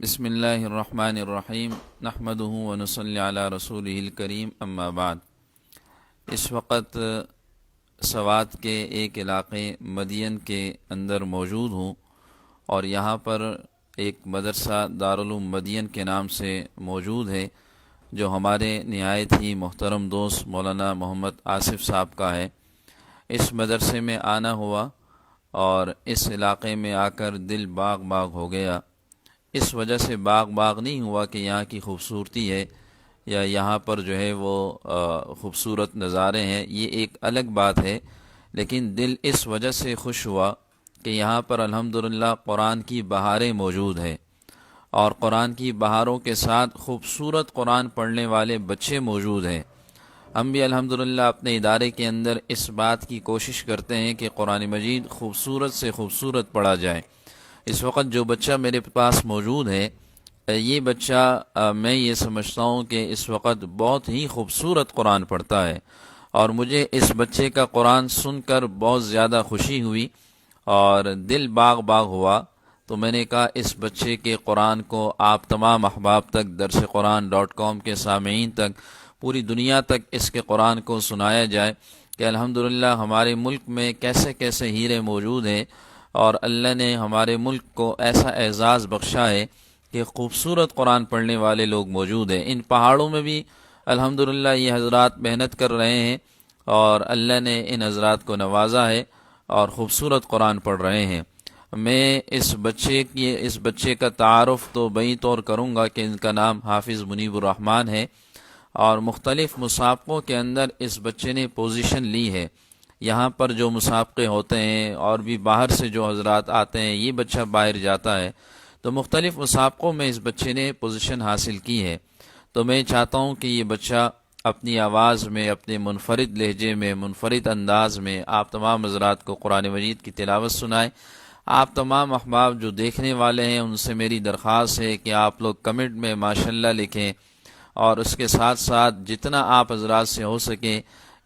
بسم اللہ الرحمن الرحیم نحمدہ ونصلی علی رسولہ الکریم اما بعد۔ اس وقت سوات کے ایک علاقے مدین کے اندر موجود ہوں اور یہاں پر ایک مدرسہ دارالعلوم مدین کے نام سے موجود ہے جو ہمارے نہایت ہی محترم دوست مولانا محمد آصف صاحب کا ہے۔ اس مدرسے میں آنا ہوا اور اس علاقے میں آ کر دل باغ باغ ہو گیا۔ اس وجہ سے باغ باغ نہیں ہوا کہ یہاں کی خوبصورتی ہے یا یہاں پر جو ہے وہ خوبصورت نظارے ہیں، یہ ایک الگ بات ہے، لیکن دل اس وجہ سے خوش ہوا کہ یہاں پر الحمدللہ قرآن کی بہاریں موجود ہیں اور قرآن کی بہاروں کے ساتھ خوبصورت قرآن پڑھنے والے بچے موجود ہیں۔ ہم بھی الحمدللہ اپنے ادارے کے اندر اس بات کی کوشش کرتے ہیں کہ قرآن مجید خوبصورت سے خوبصورت پڑھا جائے۔ اس وقت جو بچہ میرے پاس موجود ہے، یہ بچہ میں یہ سمجھتا ہوں کہ اس وقت بہت ہی خوبصورت قرآن پڑھتا ہے اور مجھے اس بچے کا قرآن سن کر بہت زیادہ خوشی ہوئی اور دل باغ باغ ہوا۔ تو میں نے کہا اس بچے کے قرآن کو آپ تمام احباب تک، درسقرآن.com کے سامعین تک، پوری دنیا تک اس کے قرآن کو سنایا جائے کہ الحمدللہ ہمارے ملک میں کیسے کیسے ہیرے موجود ہیں اور اللہ نے ہمارے ملک کو ایسا اعزاز بخشا ہے کہ خوبصورت قرآن پڑھنے والے لوگ موجود ہیں۔ ان پہاڑوں میں بھی الحمدللہ یہ حضرات محنت کر رہے ہیں اور اللہ نے ان حضرات کو نوازا ہے اور خوبصورت قرآن پڑھ رہے ہیں۔ میں اس بچے کا تعارف تو بئی طور کروں گا کہ ان کا نام حافظ منیب الرحمن ہے اور مختلف مسابقوں کے اندر اس بچے نے پوزیشن لی ہے۔ یہاں پر جو مسابقے ہوتے ہیں اور بھی باہر سے جو حضرات آتے ہیں، یہ بچہ باہر جاتا ہے تو مختلف مسابقوں میں اس بچے نے پوزیشن حاصل کی ہے۔ تو میں چاہتا ہوں کہ یہ بچہ اپنی آواز میں، اپنے منفرد لہجے میں، منفرد انداز میں آپ تمام حضرات کو قرآن مجید کی تلاوت سنائے۔ آپ تمام احباب جو دیکھنے والے ہیں ان سے میری درخواست ہے کہ آپ لوگ کمنٹ میں ماشاءاللہ لکھیں اور اس کے ساتھ ساتھ جتنا آپ حضرات سے ہو سکے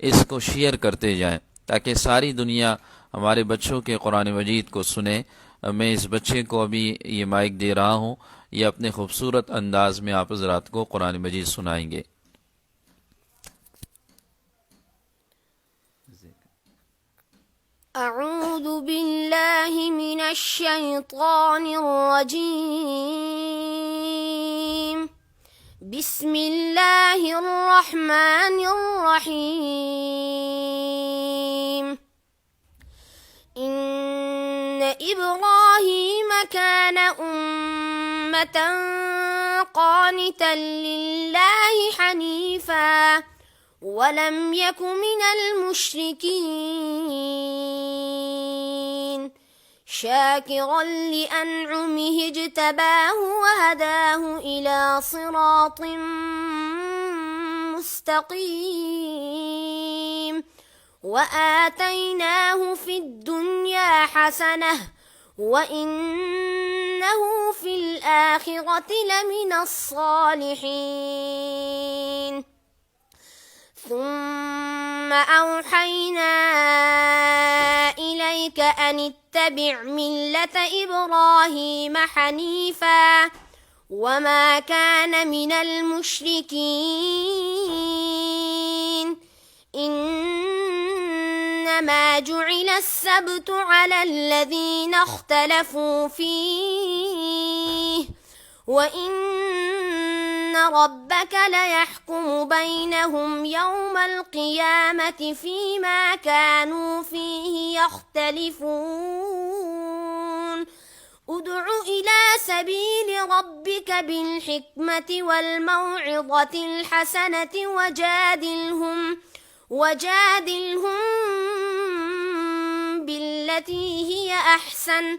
اس کو شیئر کرتے جائیں تاکہ ساری دنیا ہمارے بچوں کے قرآن مجید کو سنے۔ میں اس بچے کو ابھی یہ مائک دے رہا ہوں، یہ اپنے خوبصورت انداز میں آپ حضرات کو قرآن مجید سنائیں گے۔ اعوذ باللہ من الشیطان الرجیم، بسم اللہ الرحمن الرحیم۔ ان ابراہیم کان امة قانتا للہ حنیفا ولم یک من المشرکین شاکرا لأنعمه اجتباه وهداه إلى صراط مستقیم وآتیناہ فی الدنیا حسنہ وإنه في الآخرة لمن الصالحين ثم أوحينا إليك أن اتبع ملة إبراهيم حنيفا وما كان من المشركين إنما جعل السبت على الذين اختلفوا فيه وإن ربك ليحكم بينهم يوم القيامة فيما كانوا فيه يختلفون ادع إلى سبيل ربك بالحكمة والموعظة الحسنة وجادلهم بالتي هي أحسن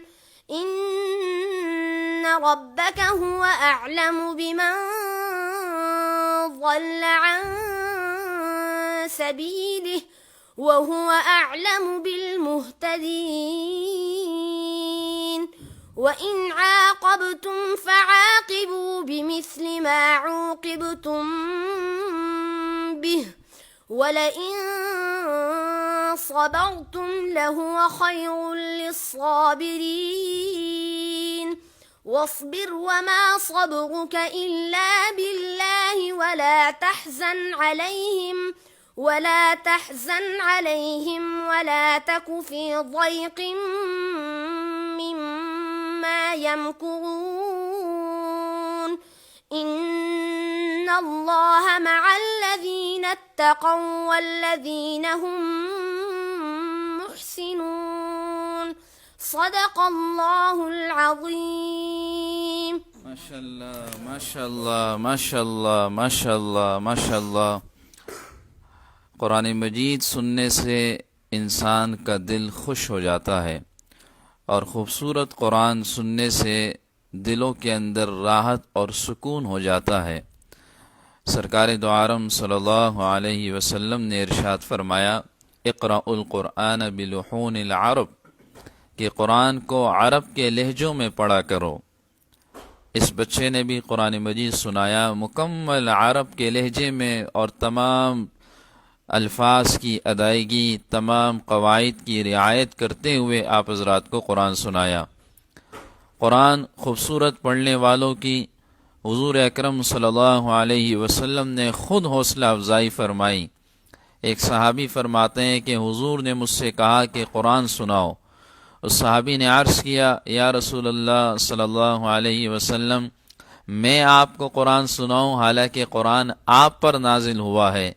إن ربك هو أعلم بمن ضل عن سبيله وهو أعلم بالمهتدين وإن عاقبتم فعاقبوا بمثل ما عوقبتم به وَلَئِن صَبَرْتُمْ لَهُوَ خَيْرٌ لِّلصَّابِرِينَ واصبر وما صبرك إلا بالله ولا تحزن عليهم ولا تك في ضيق مما يمكرون إن الله مع الذين اتقوا والذين هم محسنون صدق اللہ العظیم۔ ماشاء اللہ ماشاء اللہ ماشاء اللہ ماشاء اللہ ماشاء اللہ۔ قرآن مجید سننے سے انسان کا دل خوش ہو جاتا ہے، اور خوبصورت قرآن سننے سے دلوں کے اندر راحت اور سکون ہو جاتا ہے۔ سرکار دو عالم صلی اللہ علیہ وسلم نے ارشاد فرمایا، اقرأ القرآن بلحون العرب، کہ قرآن کو عرب کے لہجوں میں پڑھا کرو۔ اس بچے نے بھی قرآن مجید سنایا مکمل عرب کے لہجے میں، اور تمام الفاظ کی ادائیگی، تمام قواعد کی رعایت کرتے ہوئے آپ حضرات کو قرآن سنایا۔ قرآن خوبصورت پڑھنے والوں کی حضور اکرم صلی اللہ علیہ وسلم نے خود حوصلہ افزائی فرمائی۔ ایک صحابی فرماتے ہیں کہ حضور نے مجھ سے کہا کہ قرآن سناؤ۔ اس صحابی نے عرض کیا، یا رسول اللہ صلی اللہ علیہ وسلم، میں آپ کو قرآن سناؤں حالانکہ قرآن آپ پر نازل ہوا ہے؟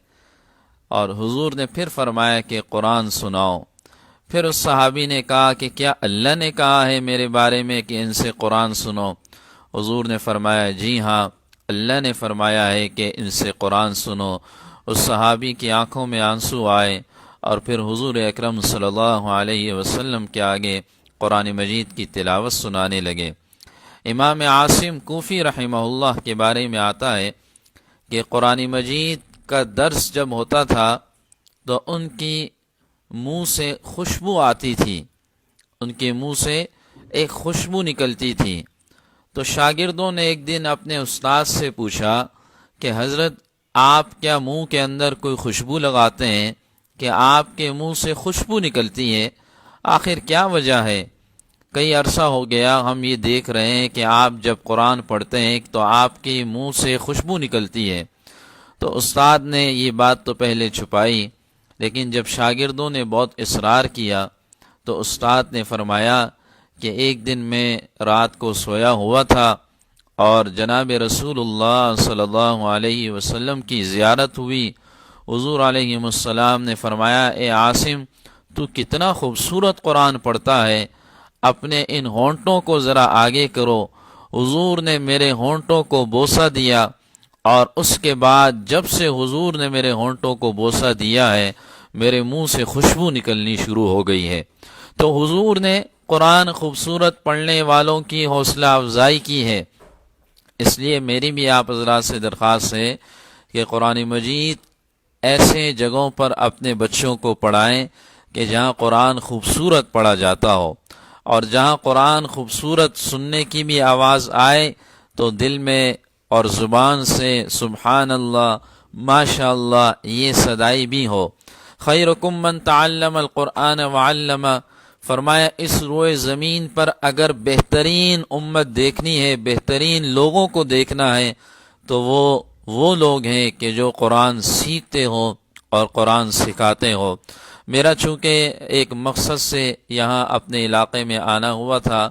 اور حضور نے پھر فرمایا کہ قرآن سناؤ۔ پھر اس صحابی نے کہا کہ کیا اللہ نے کہا ہے میرے بارے میں کہ ان سے قرآن سنو؟ حضور نے فرمایا جی ہاں، اللہ نے فرمایا ہے کہ ان سے قرآن سنو۔ اس صحابی کی آنکھوں میں آنسو آئے، اور پھر حضور اکرم صلی اللہ علیہ وسلم کے آگے قرآن مجید کی تلاوت سنانے لگے۔ امام عاصم کوفی رحمہ اللہ کے بارے میں آتا ہے کہ قرآن مجید کا درس جب ہوتا تھا تو ان کی منہ سے خوشبو آتی تھی، ان کے منہ سے ایک خوشبو نکلتی تھی۔ تو شاگردوں نے ایک دن اپنے استاد سے پوچھا کہ حضرت، آپ کیا منہ کے اندر کوئی خوشبو لگاتے ہیں کہ آپ کے منہ سے خوشبو نکلتی ہے؟ آخر کیا وجہ ہے؟ کئی عرصہ ہو گیا ہم یہ دیکھ رہے ہیں کہ آپ جب قرآن پڑھتے ہیں تو آپ کے منہ سے خوشبو نکلتی ہے۔ تو استاد نے یہ بات تو پہلے چھپائی، لیکن جب شاگردوں نے بہت اصرار کیا تو استاد نے فرمایا کہ ایک دن میں رات کو سویا ہوا تھا اور جناب رسول اللہ صلی اللہ علیہ وسلم کی زیارت ہوئی۔ حضور علیہ السلام نے فرمایا، اے عاصم، تو کتنا خوبصورت قرآن پڑھتا ہے، اپنے ان ہونٹوں کو ذرا آگے کرو۔ حضور نے میرے ہونٹوں کو بوسہ دیا، اور اس کے بعد جب سے حضور نے میرے ہونٹوں کو بوسہ دیا ہے، میرے منہ سے خوشبو نکلنی شروع ہو گئی ہے۔ تو حضور نے قرآن خوبصورت پڑھنے والوں کی حوصلہ افزائی کی ہے۔ اس لیے میری بھی آپ حضرات سے درخواست ہے کہ قرآن مجید ایسے جگہوں پر اپنے بچوں کو پڑھائیں کہ جہاں قرآن خوبصورت پڑھا جاتا ہو، اور جہاں قرآن خوبصورت سننے کی بھی آواز آئے تو دل میں اور زبان سے سبحان اللہ، ماشاء اللہ یہ صدائی بھی ہو۔ خیرکم من تعلم القرآن وعلم، فرمایا اس روئے زمین پر اگر بہترین امت دیکھنی ہے، بہترین لوگوں کو دیکھنا ہے، تو وہ لوگ ہیں کہ جو قرآن سیکھتے ہوں اور قرآن سکھاتے ہوں۔ میرا چونکہ ایک مقصد سے یہاں اپنے علاقے میں آنا ہوا تھا،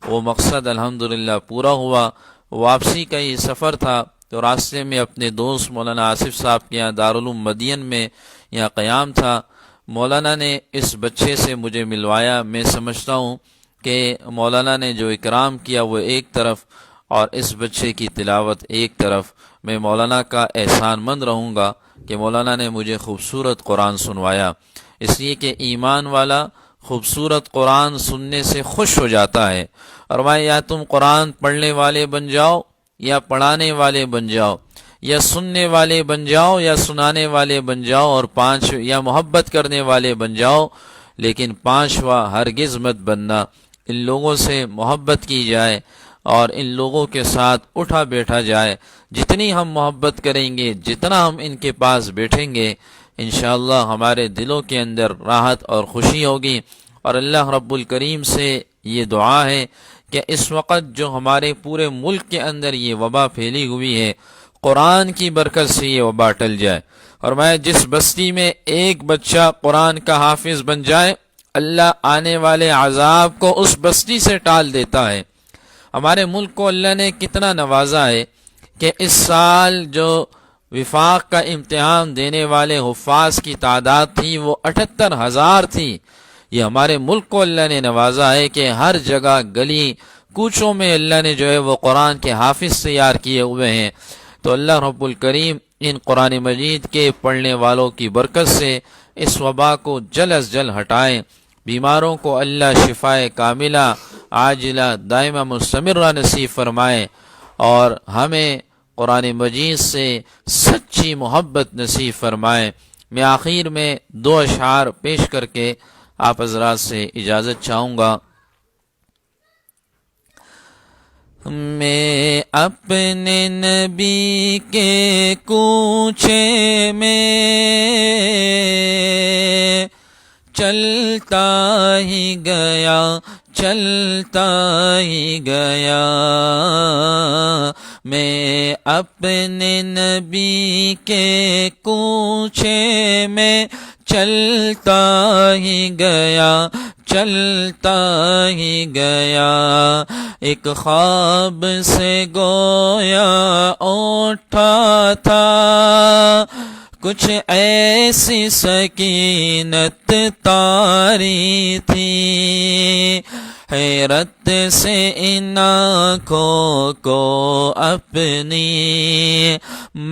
وہ مقصد الحمدللہ پورا ہوا۔ واپسی کا یہ سفر تھا تو راستے میں اپنے دوست مولانا آصف صاحب کے یہاں دارالعلوم مدین میں یہاں قیام تھا۔ مولانا نے اس بچے سے مجھے ملوایا۔ میں سمجھتا ہوں کہ مولانا نے جو اکرام کیا وہ ایک طرف، اور اس بچے کی تلاوت ایک طرف۔ میں مولانا کا احسان مند رہوں گا کہ مولانا نے مجھے خوبصورت قرآن سنوایا، اس لیے کہ ایمان والا خوبصورت قرآن سننے سے خوش ہو جاتا ہے۔ اور یا تم قرآن پڑھنے والے بن جاؤ یا پڑھانے والے بن جاؤ، یا سننے والے بن جاؤ یا سنانے والے بن جاؤ، اور یا محبت کرنے والے بن جاؤ، لیکن پانچواں ہرگز مت بننا۔ ان لوگوں سے محبت کی جائے اور ان لوگوں کے ساتھ اٹھا بیٹھا جائے۔ جتنی ہم محبت کریں گے، جتنا ہم ان کے پاس بیٹھیں گے، انشاءاللہ ہمارے دلوں کے اندر راحت اور خوشی ہوگی۔ اور اللہ رب الکریم سے یہ دعا ہے کہ اس وقت جو ہمارے پورے ملک کے اندر یہ وبا پھیلی ہوئی ہے، قرآن کی برکت سے یہ وبا ٹل جائے۔ اور میں جس بستی میں ایک بچہ قرآن کا حافظ بن جائے، اللہ آنے والے عذاب کو اس بستی سے ٹال دیتا ہے۔ ہمارے ملک کو اللہ نے کتنا نوازا ہے کہ اس سال جو وفاق کا امتحان دینے والے حفاظ کی تعداد تھی وہ 78,000 تھی۔ یہ ہمارے ملک کو اللہ نے نوازا ہے کہ ہر جگہ گلی کوچوں میں اللہ نے جو ہے وہ قرآن کے حافظ تیار کیے ہوئے ہیں۔ تو اللہ رب الکریم ان قرآن مجید کے پڑھنے والوں کی برکت سے اس وبا کو جلد از جلد ہٹائیں، بیماروں کو اللہ شفائے کاملہ عاجلہ دائمہ مستمرہ نصیب فرمائے، اور ہمیں قرآن مجید سے سچی محبت نصیب فرمائے۔ میں آخر میں 2 اشعار پیش کر کے آپ حضرات سے اجازت چاہوں گا۔ میں اپنے نبی کے کوچے میں چلتا ہی گیا، چلتا ہی گیا، میں اپنے نبی کے کوچے میں چلتا ہی گیا، چلتا ہی گیا، ایک خواب سے گویا اٹھا تھا، کچھ ایسی سکینت طاری تھی، حیرت سے ان آنکھوں کو اپنی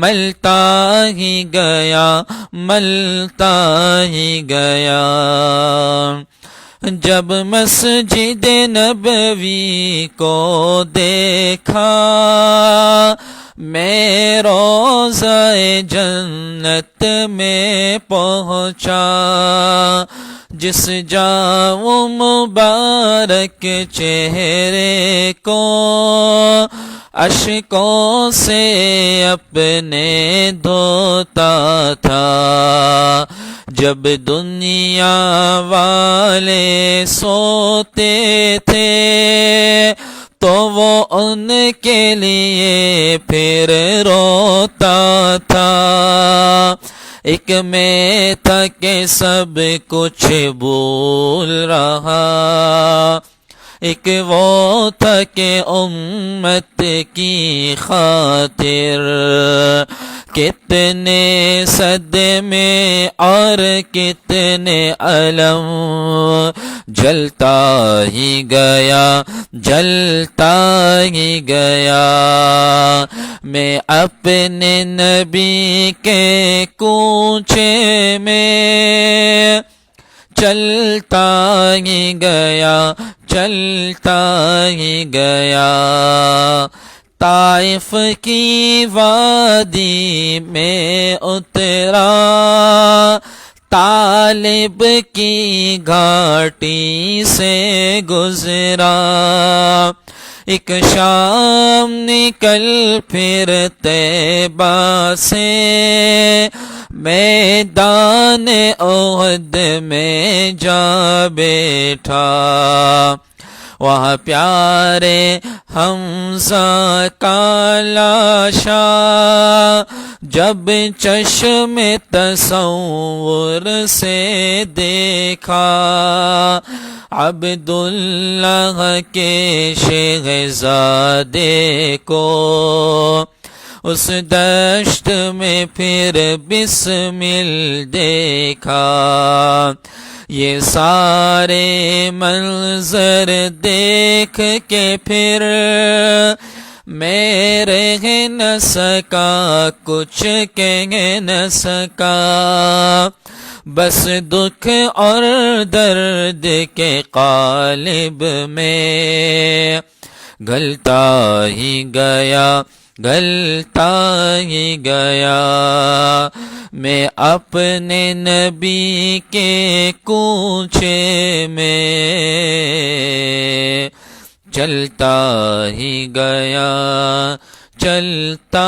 ملتا ہی گیا، ملتا ہی گیا، جب مسجد نبوی کو دیکھا، میں روضہ جنت میں پہنچا، جس جاؤں مبارک چہرے کو اشکوں سے اپنے دھوتا تھا، جب دنیا والے سوتے تھے تو وہ ان کے لیے پھر روتا تھا، ایک میں تھا کہ سب کچھ بھول رہا، ایک وہ تھا کہ امت کی خاطر کتنے صدمے اور کتنے علم، جلتا ہی گیا، جلتا ہی گیا، میں اپنے نبی کے کوچے میں چلتا ہی گیا، چلتا ہی گیا، طائف کی وادی میں اترا، طالب کی گھاٹی سے گزرا، ایک شام نکل پھر طیبہ سے میدان احد میں جا بیٹھا، وہاں پیارے حمزہ کا لاشا جب چشم تصور سے دیکھا، عبداللہ کے شہزادے کو اس دشت میں پھر بسمل دیکھا، یہ سارے منظر دیکھ کے پھر میں رہ نہ سکا، کچھ کہہ نہ سکا، بس دکھ اور درد کے قالب میں گلتا ہی گیا، گلتا ہی گیا، میں اپنے نبی کے کوچے میں چلتا ہی گیا، چلتا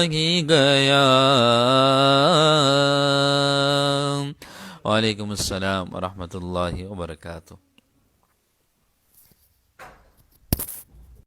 ہی گیا۔ وعلیکم السلام ورحمۃ اللہ وبرکاتہ۔